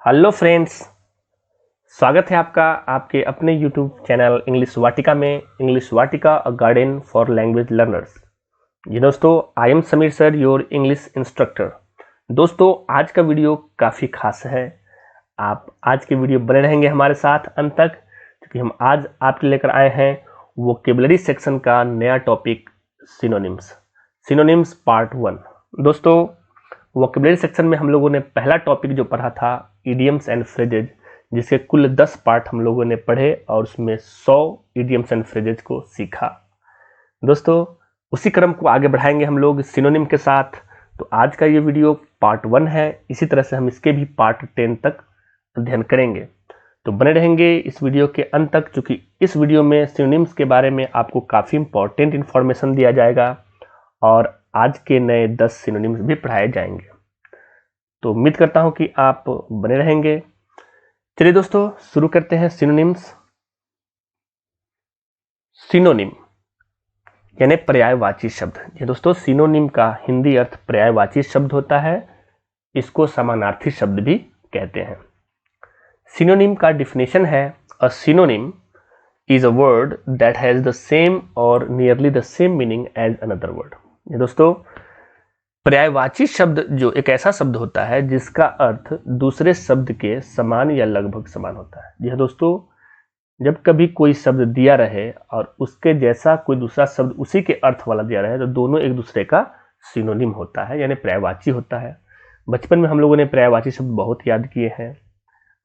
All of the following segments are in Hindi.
हेलो फ्रेंड्स, स्वागत है आपका आपके अपने यूट्यूब चैनल इंग्लिश वाटिका में। English Vatika a garden for language learners. जी दोस्तों, I am Sameer sir, your English instructor. दोस्तों, आज का वीडियो काफ़ी खास है। आप आज के वीडियो बने रहेंगे हमारे साथ अंत तक, क्योंकि हम आज आपके लेकर आए हैं वोकेबलरी सेक्शन का नया टॉपिक, सिनोनिम्स। Synonyms part 1। दोस्तों, वोकेबलरी सेक्शन में हम लोगों ने पहला टॉपिक जो पढ़ा था इडियम्स एंड फ्रेजेज, जिसके कुल 10 पार्ट हम लोगों ने पढ़े और उसमें 100 इडियम्स एंड फ्रेजेज को सीखा। दोस्तों, उसी क्रम को आगे बढ़ाएंगे हम लोग सिनोनिम के साथ। तो आज का ये वीडियो पार्ट 1 है। इसी तरह से हम इसके भी पार्ट 10 तक अध्ययन करेंगे। तो बने रहेंगे इस वीडियो के अंत तक, क्योंकि इस वीडियो में सिनोनिम्स के बारे में आपको काफ़ी इंपॉर्टेंट इन्फॉर्मेशन दिया जाएगा और आज के नए 10 सिनोनिम्स भी पढ़ाए जाएंगे। तो उम्मीद करता हूं कि आप बने रहेंगे। चलिए दोस्तों, शुरू करते हैं सिनोनिम्स। सिनोनिम यानी पर्यायवाची शब्द। ये दोस्तों, सिनोनिम का हिंदी अर्थ पर्यायवाची शब्द होता है। इसको समानार्थी शब्द भी कहते हैं। सिनोनिम का डिफिनेशन है, a synonym is a word that has the same or nearly the same meaning as another word. ये दोस्तों, पर्यायवाची शब्द जो एक ऐसा शब्द होता है जिसका अर्थ दूसरे शब्द के समान या लगभग समान होता है। यह दोस्तों, जब कभी कोई शब्द दिया रहे और उसके जैसा कोई दूसरा शब्द उसी के अर्थ वाला दिया रहे, तो दोनों एक दूसरे का सिनोनिम होता है, यानी पर्यायवाची होता है। बचपन में हम लोगों ने पर्यायवाची शब्द बहुत याद किए हैं।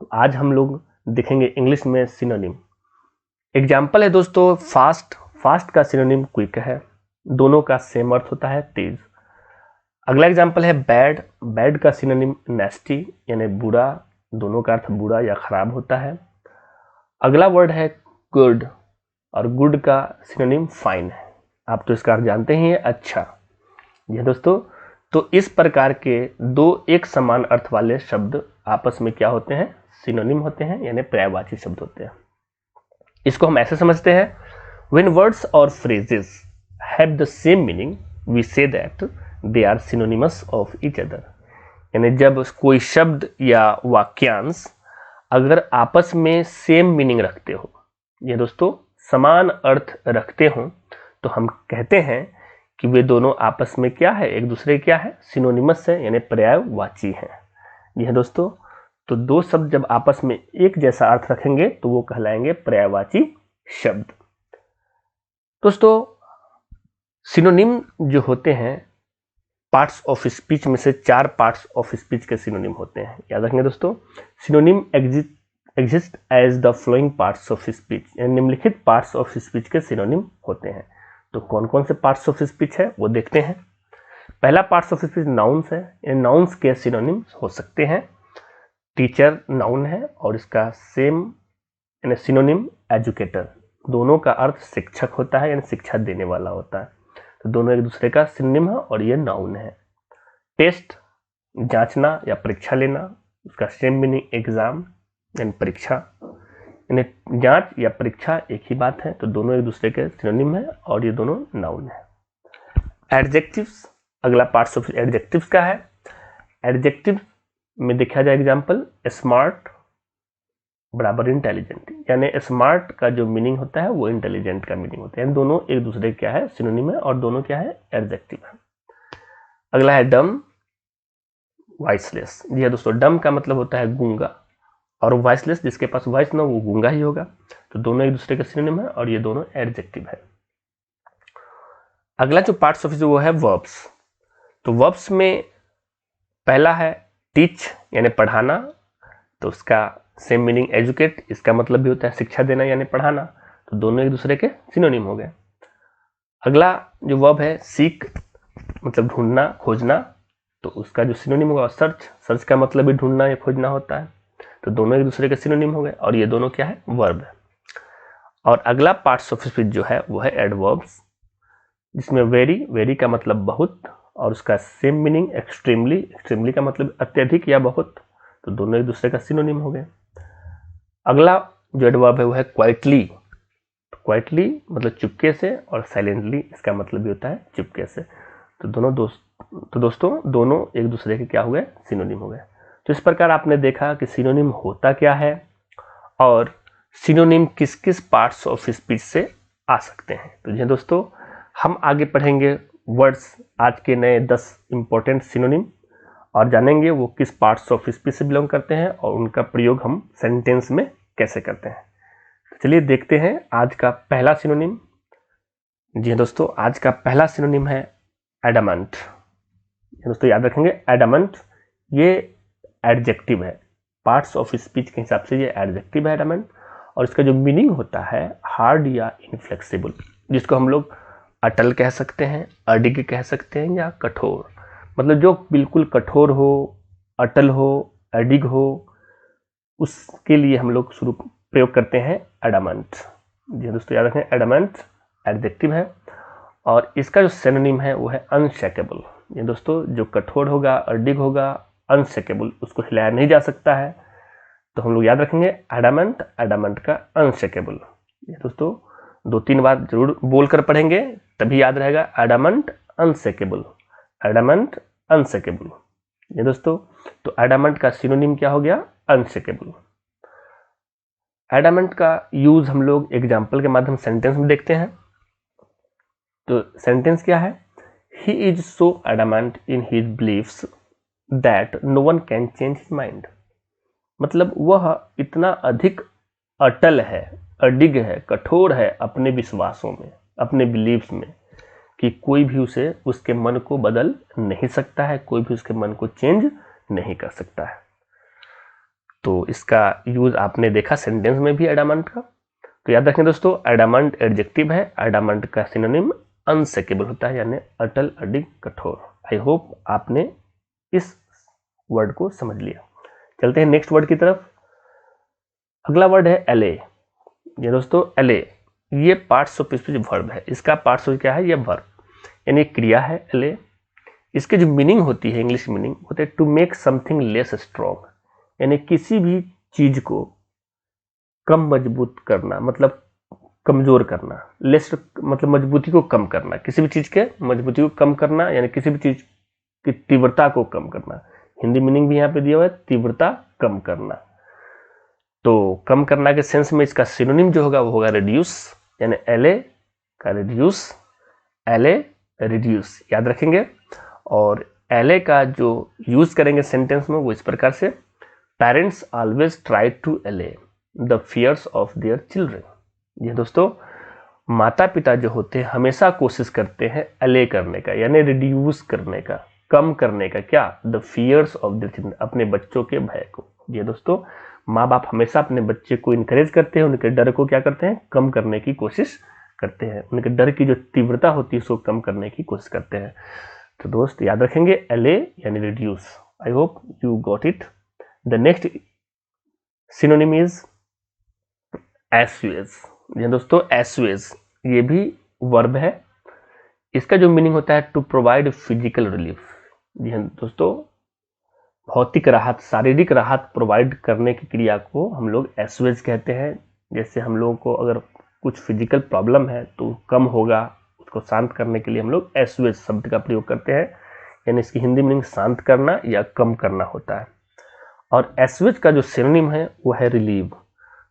तो आज हम लोग देखेंगे इंग्लिश में सिनोनिम। एग्जाम्पल है दोस्तों, फास्ट। फास्ट का सिनोनिम क्विक है। दोनों का सेम अर्थ होता है, तेज। अगला एग्जाम्पल है बैड। बैड का सिनोनिम नेस्टी यानी बुरा। दोनों का अर्थ बुरा या खराब होता है। अगला वर्ड है गुड, और गुड का सिनोनिम फाइन है। आप तो इसका अर्थ जानते ही हैं, अच्छा। यह दोस्तों, तो इस प्रकार के दो एक समान अर्थ वाले शब्द आपस में क्या होते हैं? सिनोनिम होते हैं, यानी पर्यायवाची शब्द होते हैं। इसको हम ऐसे समझते हैं, व्हेन वर्ड्स और phrases have the same meaning we say that they are synonymous of each other. यानी जब कोई शब्द या वाक्यांश अगर आपस में सेम मीनिंग रखते हो, ये दोस्तों समान अर्थ रखते हो, तो हम कहते हैं कि वे दोनों आपस में क्या है? एक दूसरे क्या है? सिनोनिमस है, यानी पर्यायवाची है। यह दोस्तों, तो दो शब्द जब आपस में एक जैसा अर्थ रखेंगे तो वो कहलाएंगे पर्यायवाची शब्द। दोस्तों, सिनोनिम जो होते हैं, पार्ट्स ऑफ स्पीच में से 4 पार्ट्स ऑफ स्पीच के सिनोनिम होते हैं। याद रखेंगे दोस्तों, synonym exist as the flowing parts of speech, यानी निम्नलिखित पार्ट्स ऑफ स्पीच के सिनोनिम होते हैं। तो कौन कौन से पार्ट्स ऑफ स्पीच है वो देखते हैं। पहला पार्ट्स ऑफ स्पीच नाउन्स है। इन नाउन्स के सिनोनिम्स हो सकते हैं, टीचर नाउन है और इसका सेम यानी सिनोनिम एजुकेटर। दोनों का अर्थ शिक्षक होता है, यानी शिक्षा देने वाला होता है। तो दोनों एक दूसरे का सिनोनिम है और ये नाउन है। टेस्ट जांचना या परीक्षा लेना, उसका सेम मीनिंग एग्जाम यानी परीक्षा, यानी जांच या परीक्षा एक ही बात है। तो दोनों एक दूसरे के सिनोनिम है और ये दोनों नाउन है। एडजेक्टिव्स, अगला पार्ट्स ऑफ एडजेक्टिव्स का है। एडजेक्टिव में देखा जाए एग्जाम्पल, स्मार्ट बराबर इंटेलिजेंट, यानी स्मार्ट का जो मीनिंग होता है वो इंटेलिजेंट का मीनिंग होता है। दोनों एक दूसरे क्या है? सिनोनिम है और दोनों क्या है? एडजेक्टिव है। अगला है डम वॉइसलेस। जी दोस्तों, डम का मतलब होता है गूंगा और वॉइसलेस जिसके पास वॉइस ना वो गूंगा ही होगा। तो दोनों एक दूसरे का सिनोनिम है और ये दोनों एडजेक्टिव है। अगला जो पार्ट्स ऑफ वो है वर्ब्स। तो वर्ब्स में पहला है टीच यानी पढ़ाना, तो उसका सेम मीनिंग एजुकेट, इसका मतलब भी होता है शिक्षा देना यानी पढ़ाना। तो दोनों एक दूसरे के सिनोनिम हो गए। अगला जो वर्ब है सीक, मतलब ढूंढना खोजना, तो उसका जो सिनोनिम होगा सर्च। सर्च का मतलब भी ढूंढना या खोजना होता है। तो दोनों एक दूसरे के सिनोनिम हो गए और ये दोनों क्या है? वर्ब है। और अगला पार्ट्स ऑफ स्पीच जो है वो है एडवर्ब्स, जिसमें वेरी, वेरी का मतलब बहुत और उसका सेम मीनिंग एक्सट्रीमली। एक्सट्रीमली का मतलब अत्यधिक या बहुत। तो दोनों एक दूसरे का सिनोनिम हो गए। अगला जो एडवर्ब है वो है क्वाइटली। क्वाइटली मतलब चुपके से और साइलेंटली इसका मतलब भी होता है चुपके से। तो दोस्तों दोनों एक दूसरे के क्या हो गए? सिनोनिम हो गए। तो इस प्रकार आपने देखा कि सिनोनिम होता क्या है और सिनोनिम किस किस पार्ट्स ऑफ स्पीच से आ सकते हैं। तो जी दोस्तों, हम आगे पढ़ेंगे वर्ड्स, आज के नए 10 इंपॉर्टेंट सिनोनिम, और जानेंगे वो किस पार्ट्स ऑफ स्पीच से बिलोंग करते हैं और उनका प्रयोग हम सेंटेंस में कैसे करते हैं। तो चलिए देखते हैं आज का पहला सिनोनिम। जी दोस्तों, आज का पहला सिनोनिम है एडामंट। दोस्तों याद रखेंगे, एडामंट ये एडजेक्टिव है, पार्ट्स ऑफ स्पीच के हिसाब से ये एडजेक्टिव है एडामंट, और इसका जो मीनिंग होता है हार्ड या इनफ्लेक्सिबल, जिसको हम लोग अटल कह सकते हैं, अडिग कह सकते हैं या कठोर। मतलब जो बिल्कुल कठोर हो, अटल हो, अडिग हो, उसके लिए हम लोग शुरू प्रयोग करते हैं एडामंट। जी दोस्तों याद रखें, एडामंट एडजेक्टिव है और इसका जो सिनोनिम है वो है अनशेकेबल। ये दोस्तों, जो कठोर होगा, अडिग होगा, अनशेकेबल, उसको हिलाया नहीं जा सकता है, तो हम लोग याद रखेंगे एडामंट, एडामंट का अनशेकेबल। ये दोस्तों 2-3 बार जरूर बोलकर पढ़ेंगे, तभी याद रहेगा, एडामंट अनशेकेबल, एडामंट अनशेकेबल। ये दोस्तों, तो एडामंट का सिनोनिम क्या हो गया? अनशेकेबल। एडामंट का यूज हम लोग एग्जाम्पल के माध्यम सेंटेंस में देखते हैं। तो सेंटेंस क्या है? He is so adamant in his beliefs that no one can change his mind. मतलब वह इतना अधिक अटल है, अडिग है, कठोर है अपने विश्वासों में, अपने बिलीफ्स में, कि कोई भी उसे उसके मन को बदल नहीं सकता है, कोई भी उसके मन को चेंज नहीं कर सकता है। तो इसका यूज आपने देखा सेंटेंस में भी एडामंट का। तो याद रखें दोस्तों, एडामंट एडजेक्टिव है, एडामंट का सिनोनिम अनशेकेबल होता है, यानी अटल, अडिग, कठोर। आई होप आपने इस वर्ड को समझ लिया। चलते हैं नेक्स्ट वर्ड की तरफ। अगला वर्ड है एले। ये दोस्तों एले, ये पार्ट्स ऑफ स्पीच वर्ब है। इसका पार्ट्स क्या है? ये वर्ब, यानी क्रिया है एले। इसके जो मीनिंग होती है, इंग्लिश मीनिंग होते हैं to make something less strong, यानी किसी भी चीज को कम मजबूत करना, मतलब कमजोर करना। लेस मतलब मजबूती को कम करना, किसी भी चीज के मजबूती को कम करना, यानी किसी भी चीज की तीव्रता को कम करना। हिंदी मीनिंग भी यहाँ पे दिया हुआ है, तीव्रता कम करना। तो कम करना के सेंस में इसका सिनोनिम जो होगा वो होगा रिड्यूस, यानी एले का रिड्यूस, एले रिड्यूस, याद रखेंगे। और एले का जो यूज करेंगे सेंटेंस में वो इस प्रकार से, parents always try to allay the fears of their children. ये दोस्तों, माता पिता जो होते हैं हमेशा कोशिश करते हैं एले करने का, यानी रिड्यूस करने का, कम करने का। क्या? The fears of their children, अपने बच्चों के भय को। ये दोस्तों, माँ बाप हमेशा अपने बच्चे को इनकरेज करते हैं, उनके डर को क्या करते हैं? कम करने की कोशिश करते हैं, उनके डर की जो तीव्रता होती है उसको कम करने की कोशिश करते हैं। तो दोस्त याद रखेंगे, एले यानी reduce. I hope you got it. The next synonym is assuage. ये दोस्तों एस्यूएज, ये भी वर्ब है। इसका जो मीनिंग होता है टू प्रोवाइड फिजिकल रिलीफ। जी हाँ दोस्तों, भौतिक राहत, शारीरिक राहत प्रोवाइड करने की क्रिया को हम लोग एस्यूएज कहते हैं। जैसे हम लोगों को अगर कुछ फिजिकल प्रॉब्लम है तो कम होगा, उसको शांत करने के लिए हम लोग एस्यूएज शब्द का प्रयोग करते हैं, यानी इसकी हिंदी मीनिंग शांत करना या कम करना होता है। और एस्यूएज का जो सिनोनिम है वो है रिलीव।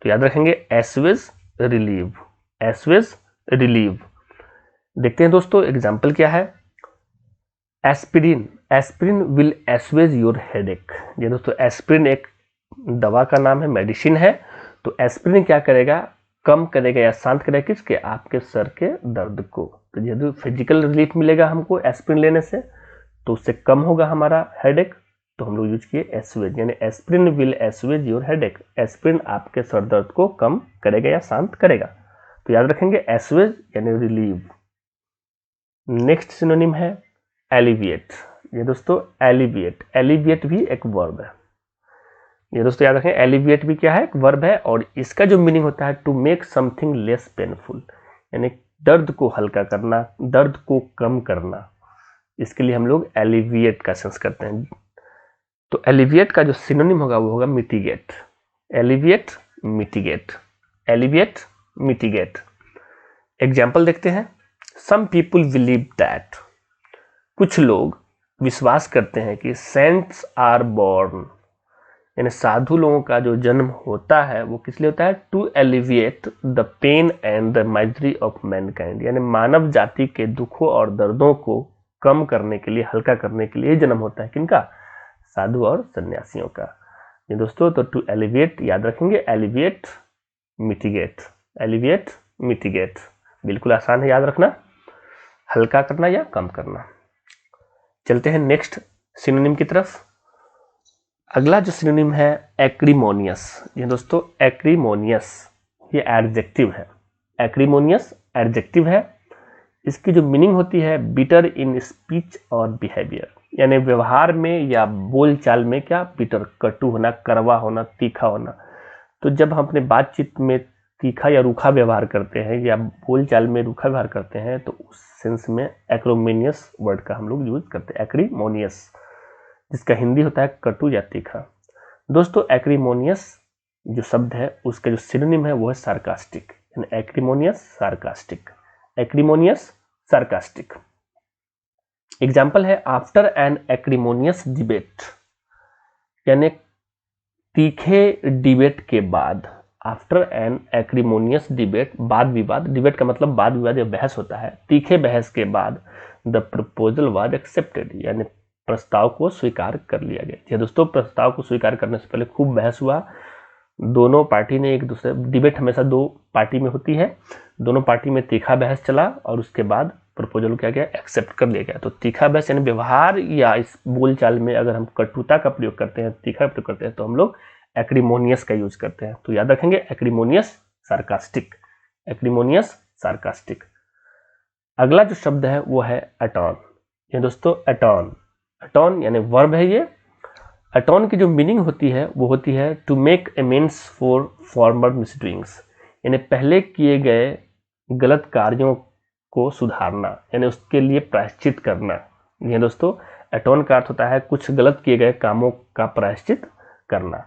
तो याद रखेंगे, एस्यूएज रिलीव, एस्यूएज रिलीव। देखते हैं दोस्तों एग्जाम्पल क्या है। Aspirin, aspirin will assuage your headache. ये दोस्तों एस्पिरिन एक दवा का नाम है, मेडिसिन है। तो एस्पिरिन क्या करेगा? कम करेगा या शांत करेगा किसके? आपके सर के दर्द को। तो यदि फिजिकल रिलीफ मिलेगा हमको एस्पिरिन लेने से, तो उससे कम होगा हमारा हेडेक, तो हम लोग यूज किए एस्यूएज, यानी aspirin will assuage your headache. Aspirin आपके सर दर्द को कम करेगा या शांत करेगा। तो याद रखेंगे एस्यूएज यानी रिलीव। नेक्स्ट सिनोनिम है एलिविएट। ये दोस्तों एलिविएट, एलिविएट भी एक वर्ब है। ये दोस्तों याद रखें, एलिविएट भी क्या है? एक वर्ब है। और इसका जो मीनिंग होता है to make something less painful, यानी दर्द को हल्का करना, दर्द को कम करना। इसके लिए हम लोग एलिविएट का सेंस करते हैं। तो एलिविएट का जो सिनोनिम होगा वो होगा mitigate. Alleviate, mitigate, alleviate, mitigate. Example देखते हैं। सम पीपुल बिलीव दैट, कुछ लोग विश्वास करते हैं कि सेंट्स आर बॉर्न यानी साधु लोगों का जो जन्म होता है वो किस लिए होता है? To alleviate the pain and the misery of mankind, यानी मानव जाति के दुखों और दर्दों को कम करने के लिए, हल्का करने के लिए जन्म होता है। किनका? साधु और सन्यासियों का। ये दोस्तों, तो टू एलिविएट याद रखेंगे, एलिविएट, मिटिगेट, एलिविएट, मिटिगेट, बिल्कुल आसान है याद रखना, हल्का करना या कम करना। चलते हैं नेक्स्ट सिनोनिम की तरफ। अगला जो सिनोनिम है एक्रीमोनियस। ये दोस्तों एक्रीमोनियस ये एडजेक्टिव है, एक्रीमोनियस एडजेक्टिव है। इसकी जो मीनिंग होती है बिटर इन स्पीच और बिहेवियर, यानी व्यवहार में या बोलचाल में क्या? बिटर, कटु होना, कड़वा होना, तीखा होना। तो जब हम अपने बातचीत में तीखा या रूखा व्यवहार करते हैं या बोलचाल में रूखा व्यवहार करते हैं तो उस सेंस में एक्रोमोनियस वर्ड का हम लोग यूज करते हैं, एक्रीमोनियस, जिसका हिंदी होता है कटु या तीखा। दोस्तों एक्रीमोनियस जो शब्द है उसका जो सिनोनिम है वो है सार्कास्टिक, यानी acrimonious sarcastic, acrimonious sarcastic. Example है आफ्टर एन एक्रीमोनियस डिबेट, यानी तीखे डिबेट के बाद, आफ्टर एन एक्रीमोनियस डिबेट, वाद विवाद, डिबेट का मतलब वाद विवाद या बहस होता है, तीखे बहस के बाद द प्रपोजल वाज एक्सेप्टेड, यानी प्रस्ताव को स्वीकार कर लिया गया। जी दोस्तों, प्रस्ताव को स्वीकार करने से पहले खूब बहस हुआ, दोनों पार्टी ने एक दूसरे, डिबेट हमेशा दो पार्टी में होती है, दोनों पार्टी में तीखा बहस चला और उसके बाद प्रपोजल क्या गया? एक्सेप्ट कर लिया गया। तो तीखा बहस यानी व्यवहार या इस बोलचाल में अगर हम कटुता का प्रयोग करते हैं, तीखा प्रयोग करते हैं तो हम लोग एक्रीमोनियस का यूज करते हैं। तो याद रखेंगे एक्रीमोनियस सार्कास्टिक, एक्रीमोनियस सार्कास्टिक। अगला जो शब्द है वो है अटॉन। ये दोस्तों अटॉन, अटॉन यानी वर्ब है ये। अटॉन की जो मीनिंग होती है वो होती है to make amends for former misdoings, यानी पहले किए गए गलत कार्यों को सुधारना, यानी उसके लिए प्रायश्चित करना। ये दोस्तों अटॉन का अर्थ होता है कुछ गलत किए गए कामों का प्रायश्चित करना,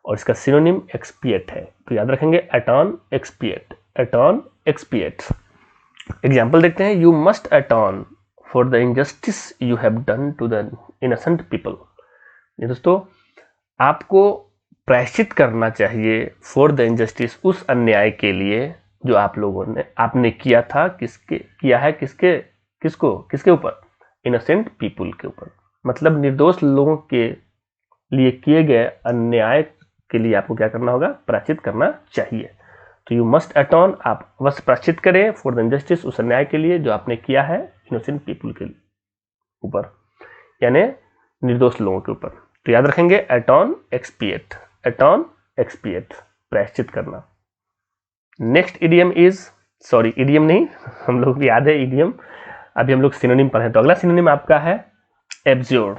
और इसका सिनोनिम एक्सपिएट है। तो याद रखेंगे अटॉन एक्सपिएट, अटॉन एक्सपिएट। एग्जाम्पल देखते हैं, you must atone for the injustice you have done to the innocent people. ये दोस्तों आपको प्रायश्चित करना चाहिए फॉर द इनजस्टिस, उस अन्याय के लिए जो आप लोगों ने, आपने किया था, किसके किया है, किसके ऊपर? इनोसेंट पीपल के ऊपर, मतलब निर्दोष लोगों के लिए किए गए अन्याय के लिए आपको क्या करना होगा? प्रायश्चित करना चाहिए। तो यू मस्ट अटॉन, आप अवश्य प्रायश्चित करें फॉर द इनजस्टिस, उस अन्याय के लिए जो आपने किया है इनोसेंट पीपल के ऊपर, यानी निर्दोष लोगों के ऊपर। तो याद रखेंगे अटॉन एक्सपिएट, अटॉन एक्सपिएट, प्रायश्चित करना। Next idiom is, sorry idiom नहीं, हम लोग याद है इडियम, अभी हम लोग सिनोनिम पढ़े। तो अगला सिनोनिम आपका है एब्ज्योर।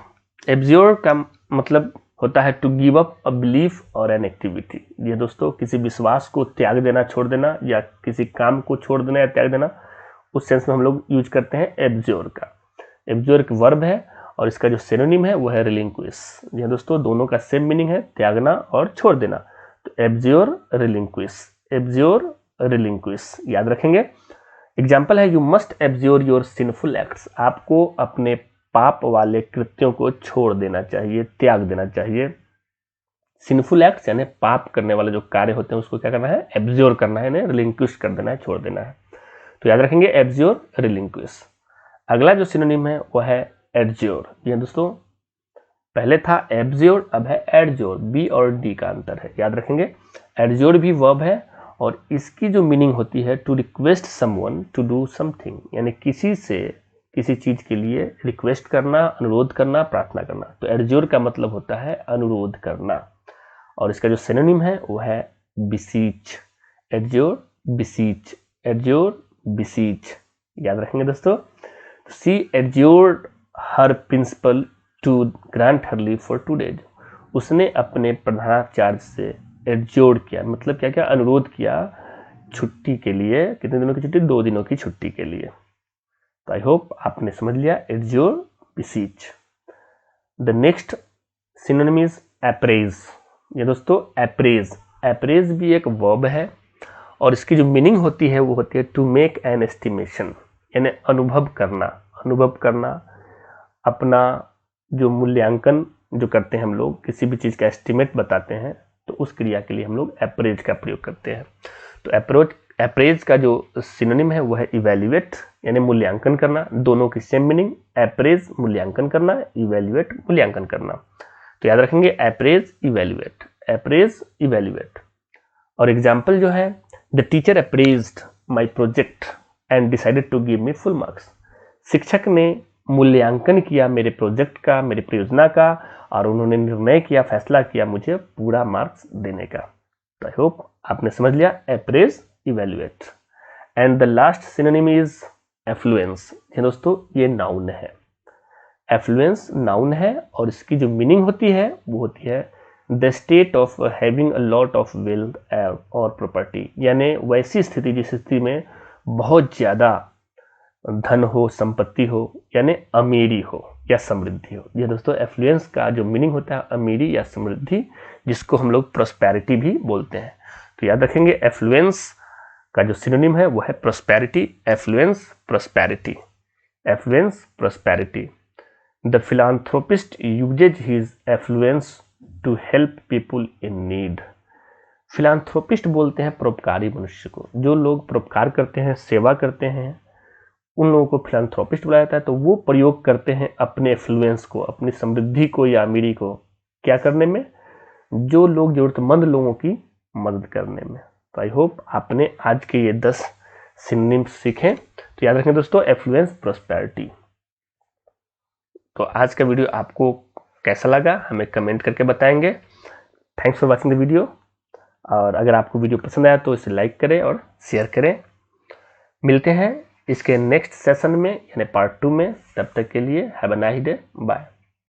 एब्ज्योर का मतलब होता है to give up a belief और एन एक्टिविटी। ये दोस्तों किसी विश्वास को त्याग देना, छोड़ देना, या किसी काम को छोड़ देना या त्याग देना, उस सेंस में हम लोग यूज करते हैं एब्ज्योर का। एब्ज्योर एक वर्ब है और इसका जो सिनोनिम है वो है रिलिंक्विश। ये दोस्तों दोनों का सेम मीनिंग है, त्यागना और छोड़ देना। तो एब्ज्योर रिलिंक्विश, एब्ज्योर रिलिंक्विश याद रखेंगे। एग्जाम्पल है, you must abjure your sinful acts, आपको अपने पाप वाले कृत्यों को छोड़ देना चाहिए, त्याग देना चाहिए। सिनफुल एक्ट्स यानी पाप करने वाले जो कार्य होते हैं उसको क्या करना है? एब्ज्योर करना है, रिलिंक्विश कर देना है, छोड़ देना है। तो याद रखेंगे एब्ज्योर रिलिंक्विश। अगला जो सिनोनिम है वो है एडज्योर। ये दोस्तों पहले था एब्ज्योर, अब है एडज्योर, बी और डी का अंतर है, याद रखेंगे। एडज्योर भी वर्ब है और इसकी जो मीनिंग होती है to request someone to do something, यानी किसी से किसी चीज के लिए रिक्वेस्ट करना, अनुरोध करना, प्रार्थना करना। तो एडज्योर का मतलब होता है अनुरोध करना, और इसका जो सिनोनिम है वो है बिसीच, एडज्योर बिसीच, एडज्योर बिसीच याद रखेंगे दोस्तों। She adjured her principal to grant her leave for 2 days, उसने अपने प्रधानाचार्य से एडज्योर किया, मतलब क्या क्या? अनुरोध किया छुट्टी के लिए। कितने दिनों की छुट्टी? 2 दिनों की छुट्टी के लिए। तो आई होप आपने समझ लिया adjure beseech. The next synonym is appraise. ये दोस्तों अप्रेज, अप्रेज भी एक वर्ब है और इसकी जो मीनिंग होती है वो होती है टू मेक एन एस्टिमेशन, यानी अनुभव करना, अनुभव करना, अपना जो मूल्यांकन जो करते हैं हम लोग, किसी भी चीज़ का एस्टिमेट बताते हैं, तो उस क्रिया के लिए हम लोग अप्रेज का प्रयोग करते हैं। तो अप्रेज का जो सिनोनिम है वो है इवैल्यूएट, यानी मूल्यांकन करना। दोनों की सेम मीनिंग, अप्रेज मूल्यांकन करना, इवैल्यूएट मूल्यांकन करना। तो याद रखेंगे अप्रेज इवैल्यूएट, अप्रेज इवैल्यूएट। और एग्जाम्पल जो है, the teacher appraised my project and decided to give me full marks. शिक्षक ने मूल्यांकन किया मेरे प्रोजेक्ट का, मेरी परियोजना का, और उन्होंने निर्णय किया, फैसला किया मुझे पूरा मार्क्स देने का। तो आई होप आपने समझ लिया apprise evaluate. And the last synonym is affluence. दोस्तों ये नाउन है, एफ्लुएंस नाउन है, और इसकी जो मीनिंग होती है वो होती है the state of having a lot of wealth और प्रॉपर्टी, यानी वैसी स्थिति जिस स्थिति में बहुत ज़्यादा धन हो, संपत्ति हो, यानी अमीरी हो या समृद्धि हो। ये दोस्तों एफ्लुएंस का जो मीनिंग होता है अमीरी या समृद्धि, जिसको हम लोग प्रोस्पेरिटी भी बोलते हैं। तो याद रखेंगे एफ्लुएंस का जो सिनोनिम है वो है prosperity, affluence prosperity, affluence prosperity. The philanthropist uses his affluence to help people in need. Philanthropist बोलते हैं परोपकारी मनुष्य को, जो लोग परोपकार करते हैं, सेवा करते हैं, उन लोगों को फिलांथ्रोपिस्ट बुलाया जाता है। तो वो प्रयोग करते हैं अपने एफ्लुएंस को, अपनी समृद्धि को या अमीरी को क्या करने में, जो लोग जरूरतमंद लोगों की मदद करने में। तो आई होप आपने आज के ये 10 सिनोनिम्स सीखे। तो याद रखें दोस्तों एफ्लुएंस प्रोस्पेरिटी। तो आज का वीडियो आपको कैसा लगा हमें कमेंट करके बताएंगे। Thanks for watching the video. और अगर आपको वीडियो पसंद आया तो इसे लाइक करें और शेयर करें। मिलते हैं इसके नेक्स्ट सेशन में यानी पार्ट 2 में। तब तक के लिए have a nice day, bye.